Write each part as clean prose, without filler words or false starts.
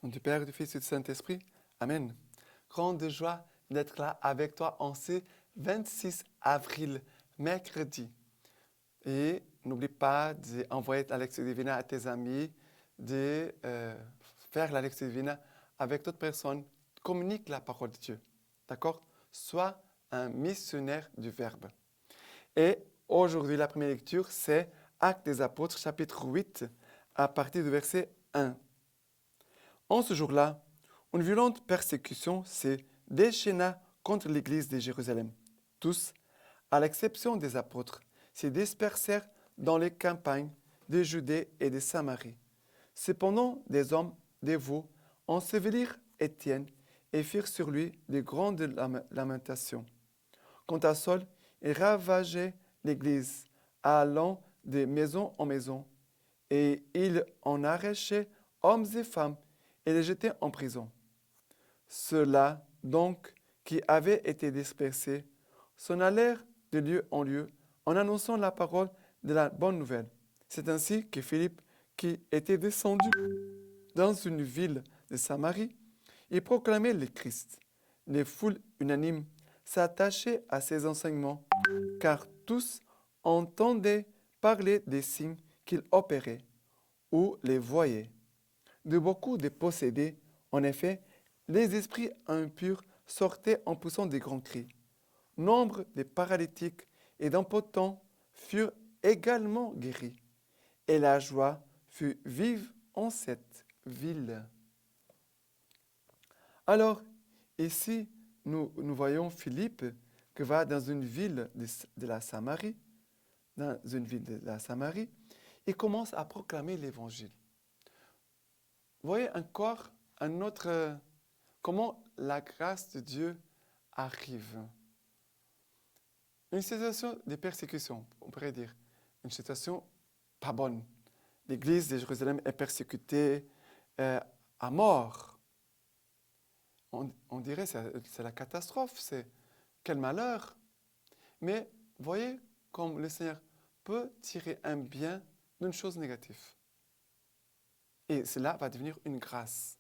Au nom du Père, du Fils et du Saint-Esprit. Amen. Grande joie d'être là avec toi en ce 26 avril, mercredi. Et n'oublie pas d'envoyer la lecture divina à tes amis, de faire la lecture divina avec d'autres personnes. Communique la parole de Dieu. D'accord? Sois un missionnaire du Verbe. Et aujourd'hui, la première lecture, c'est Actes des Apôtres, chapitre 8, à partir du verset 1. En ce jour-là, une violente persécution se déchaîna contre l'église de Jérusalem. Tous, à l'exception des apôtres, se dispersèrent dans les campagnes de Judée et de Samarie. Cependant, des hommes dévots ensevelirent Étienne et firent sur lui de grandes lamentations. Quant à Saul, il ravageait l'église, allant de maison en maison, et il en arrachait hommes et femmes et les jetait en prison. Ceux-là, donc, qui avaient été dispersés, s'en allèrent de lieu en lieu en annonçant la parole de la bonne nouvelle. C'est ainsi que Philippe, qui était descendu dans une ville de Samarie, y proclamait le Christ. Les foules unanimes s'attachaient à ses enseignements, car tous entendaient parler des signes qu'il opérait ou les voyaient. De beaucoup de possédés, en effet, les esprits impurs sortaient en poussant des grands cris. Nombre de paralytiques et d'impotents furent également guéris, et la joie fut vive en cette ville. Alors, ici, nous voyons Philippe qui va dans une ville de la Samarie, et commence à proclamer l'évangile. Vous voyez encore un autre, comment la grâce de Dieu arrive. Une situation de persécution, on pourrait dire, une situation pas bonne. L'église de Jérusalem est persécutée à mort. On dirait que c'est la catastrophe, c'est quel malheur. Mais voyez comme le Seigneur peut tirer un bien d'une chose négative. Et cela va devenir une grâce.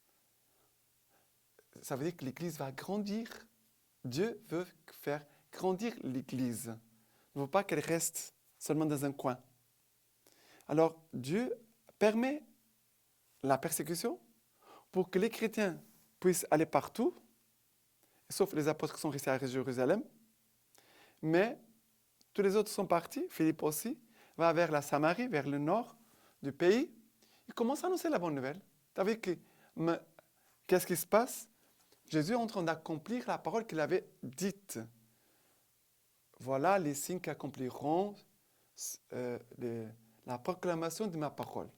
Ça veut dire que l'Église va grandir. Dieu veut faire grandir l'Église. Il ne veut pas qu'elle reste seulement dans un coin. Alors, Dieu permet la persécution pour que les chrétiens puissent aller partout, sauf les apôtres qui sont restés à Jérusalem. Mais tous les autres sont partis, Philippe aussi, va vers la Samarie, vers le nord du pays. Il commence à annoncer la bonne nouvelle. Vous savez qu'est-ce qui se passe? Jésus est en train d'accomplir la parole qu'il avait dite. Voilà les signes qui accompliront la proclamation de ma parole.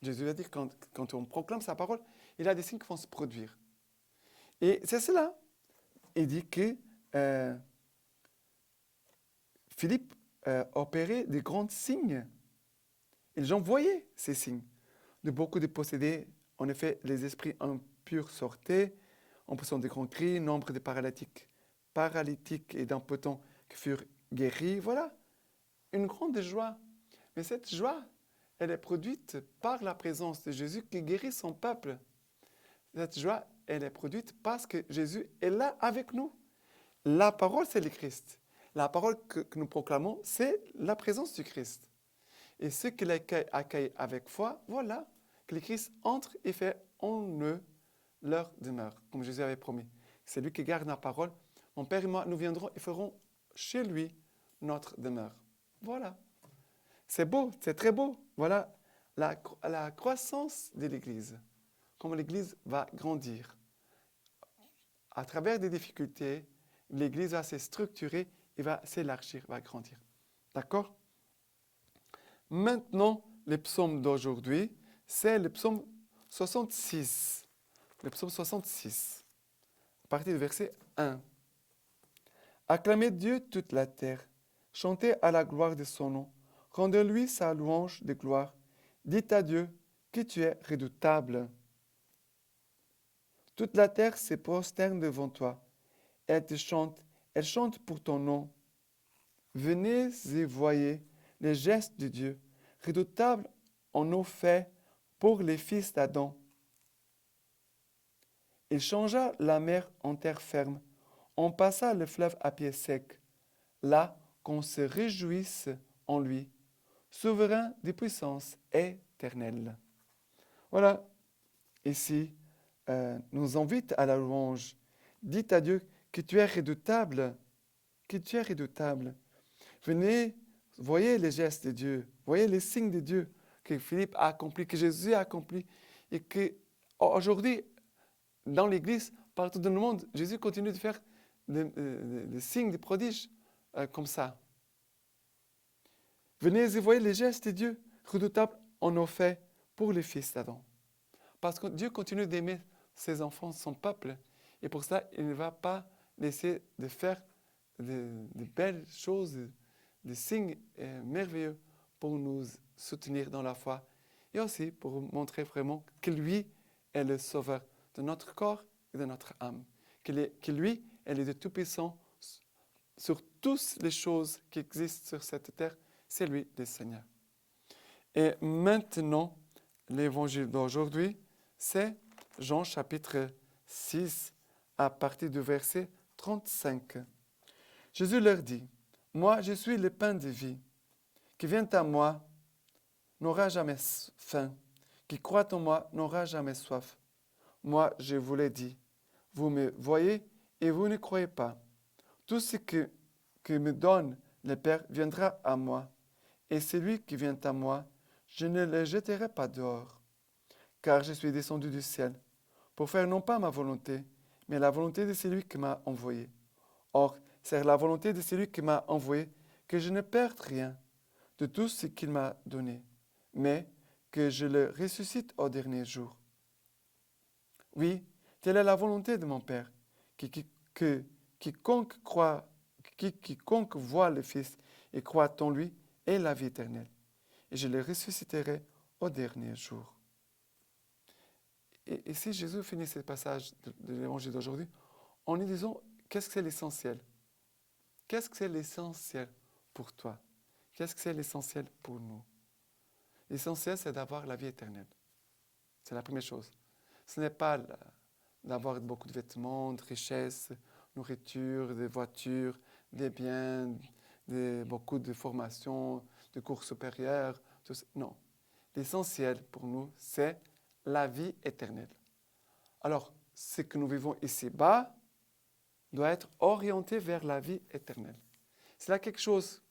Jésus a dit que quand on proclame sa parole, il y a des signes qui vont se produire. Et c'est cela. Il dit que Philippe opérait des grands signes. Ils ont voyé ces signes. De beaucoup de possédés, en effet, les esprits impurs sortaient, en poussant de grands cris, nombre de paralytiques et d'impotents qui furent guéris. Voilà, une grande joie. Mais cette joie, elle est produite par la présence de Jésus qui guérit son peuple. Cette joie, elle est produite parce que Jésus est là avec nous. La parole, c'est le Christ. La parole que nous proclamons, c'est la présence du Christ. Et ceux qui l'accueillent avec foi, voilà, que le Christ entre et fait en eux leur demeure, comme Jésus avait promis. C'est lui qui garde la parole. Mon Père et moi, nous viendrons et ferons chez lui notre demeure. Voilà. C'est beau, c'est très beau. Voilà la croissance de l'Église. Comment l'Église va grandir. À travers des difficultés, l'Église va se structurer et va s'élargir, va grandir. D'accord? Maintenant, le psaume d'aujourd'hui, c'est le psaume 66. Le psaume 66, à partir du verset 1. Acclamez Dieu toute la terre, chantez à la gloire de son nom, rendez-lui sa louange de gloire, dites à Dieu que tu es redoutable. Toute la terre se prosterne devant toi, elle chante pour ton nom. Venez et voyez les gestes de Dieu, redoutables en nos faits pour les fils d'Adam. Il changea la mer en terre ferme. On passa le fleuve à pied sec. Là qu'on se réjouisse en lui, souverain des puissances éternelles. Voilà, ici, nous invite à la louange. Dites à Dieu que tu es redoutable, que tu es redoutable. Venez, voyez les gestes de Dieu, voyez les signes de Dieu que Philippe a accomplis, que Jésus a accomplis, et que aujourd'hui, dans l'Église, partout dans le monde, Jésus continue de faire des signes, des prodiges comme ça. Venez et voyez les gestes de Dieu redoutables en ont fait pour les fils d'Adam. Parce que Dieu continue d'aimer ses enfants, son peuple, et pour ça, il ne va pas laisser de faire de belles choses, des signes merveilleux pour nous soutenir dans la foi et aussi pour montrer vraiment que lui est le sauveur de notre corps et de notre âme. Que lui, elle est de tout-puissant sur toutes les choses qui existent sur cette terre. C'est lui le Seigneur. Et maintenant, l'évangile d'aujourd'hui, c'est Jean chapitre 6 à partir du verset 35. Jésus leur dit, « Moi, je suis le pain de vie. Qui vient à moi n'aura jamais faim. Qui croit en moi n'aura jamais soif. Moi, je vous l'ai dit. Vous me voyez et vous ne croyez pas. Tout ce que me donne le Père viendra à moi. Et celui qui vient à moi, je ne le jetterai pas dehors. Car je suis descendu du ciel pour faire non pas ma volonté, mais la volonté de celui qui m'a envoyé. Or, c'est la volonté de celui qui m'a envoyé que je ne perde rien de tout ce qu'il m'a donné, mais que je le ressuscite au dernier jour. Oui, telle est la volonté de mon Père, que quiconque voit le Fils et croit en lui ait la vie éternelle, et je le ressusciterai au dernier jour. Et si Jésus finit ce passage de l'évangile d'aujourd'hui en nous disant, qu'est-ce que c'est l'essentiel? Qu'est-ce que c'est l'essentiel pour toi? Qu'est-ce que c'est l'essentiel pour nous? L'essentiel, c'est d'avoir la vie éternelle. C'est la première chose. Ce n'est pas d'avoir beaucoup de vêtements, de richesses, nourriture, des voitures, des biens, beaucoup de formations, de cours supérieurs. Tout ça. Non. L'essentiel pour nous, c'est la vie éternelle. Alors, ce que nous vivons ici-bas doit être orienté vers la vie éternelle. C'est là quelque chose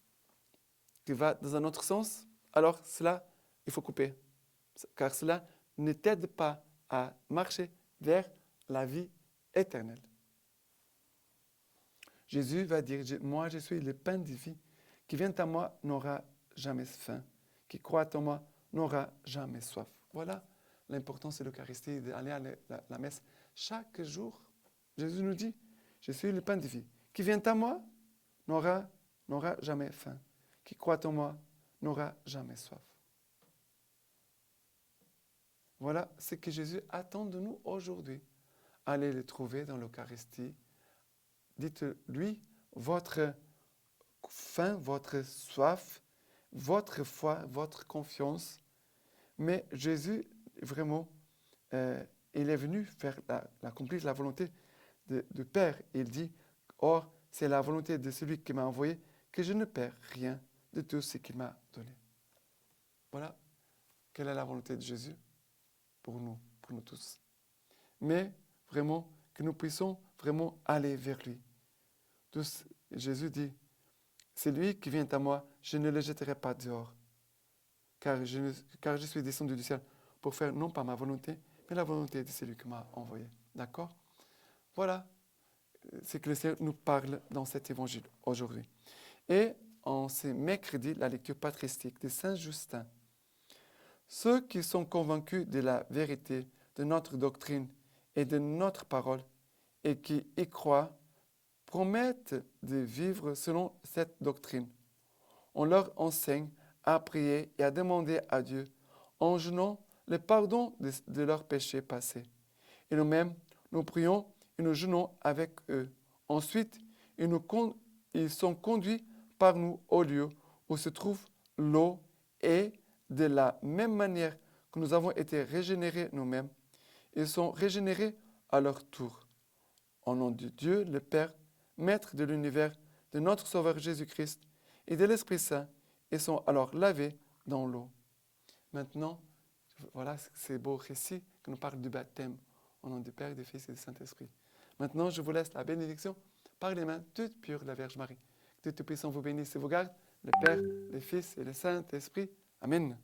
qui va dans un autre sens, alors cela, il faut couper. Car cela ne t'aide pas à marcher vers la vie éternelle. Jésus va dire, moi je suis le pain de vie. Qui vient à moi n'aura jamais faim. Qui croit en moi n'aura jamais soif. Voilà l'importance de l'Eucharistie, d'aller à la messe chaque jour. Jésus nous dit, je suis le pain de vie. Qui vient à moi n'aura jamais faim. Qui croit en moi n'aura jamais soif. Voilà ce que Jésus attend de nous aujourd'hui. Allez le trouver dans l'Eucharistie. Dites-lui votre faim, votre soif, votre foi, votre confiance. Mais Jésus, vraiment, il est venu faire accomplir la volonté du Père. Il dit, or, c'est la volonté de celui qui m'a envoyé que je ne perds rien de tout ce qu'il m'a donné. Voilà quelle est la volonté de Jésus pour nous tous. Mais vraiment, que nous puissions vraiment aller vers lui. Jésus dit, c'est lui qui vient à moi, je ne le jetterai pas dehors, car je suis descendu du ciel pour faire non pas ma volonté, mais la volonté de celui qui m'a envoyé. D'accord? Voilà ce que le Seigneur nous parle dans cet évangile aujourd'hui. Et en ce mercredi, la lecture patristique de Saint Justin. Ceux qui sont convaincus de la vérité de notre doctrine et de notre parole et qui y croient promettent de vivre selon cette doctrine. On leur enseigne à prier et à demander à Dieu en jeûnant le pardon de leurs péchés passés. Et nous-mêmes, nous prions et nous jeûnons avec eux. Ensuite, ils sont conduits par nous au lieu où se trouve l'eau et de la même manière que nous avons été régénérés nous-mêmes, ils sont régénérés à leur tour. Au nom de Dieu, le Père, Maître de l'univers, de notre Sauveur Jésus-Christ et de l'Esprit Saint, et sont alors lavés dans l'eau. Maintenant, voilà ces beaux récits qui nous parlent du baptême, au nom du Père, du Fils et du Saint-Esprit. Maintenant, je vous laisse la bénédiction par les mains toutes pures de la Vierge Marie. Que Dieu Tout-Puissant vous bénisse et vous garde, le Père, le Fils et le Saint-Esprit. Amen.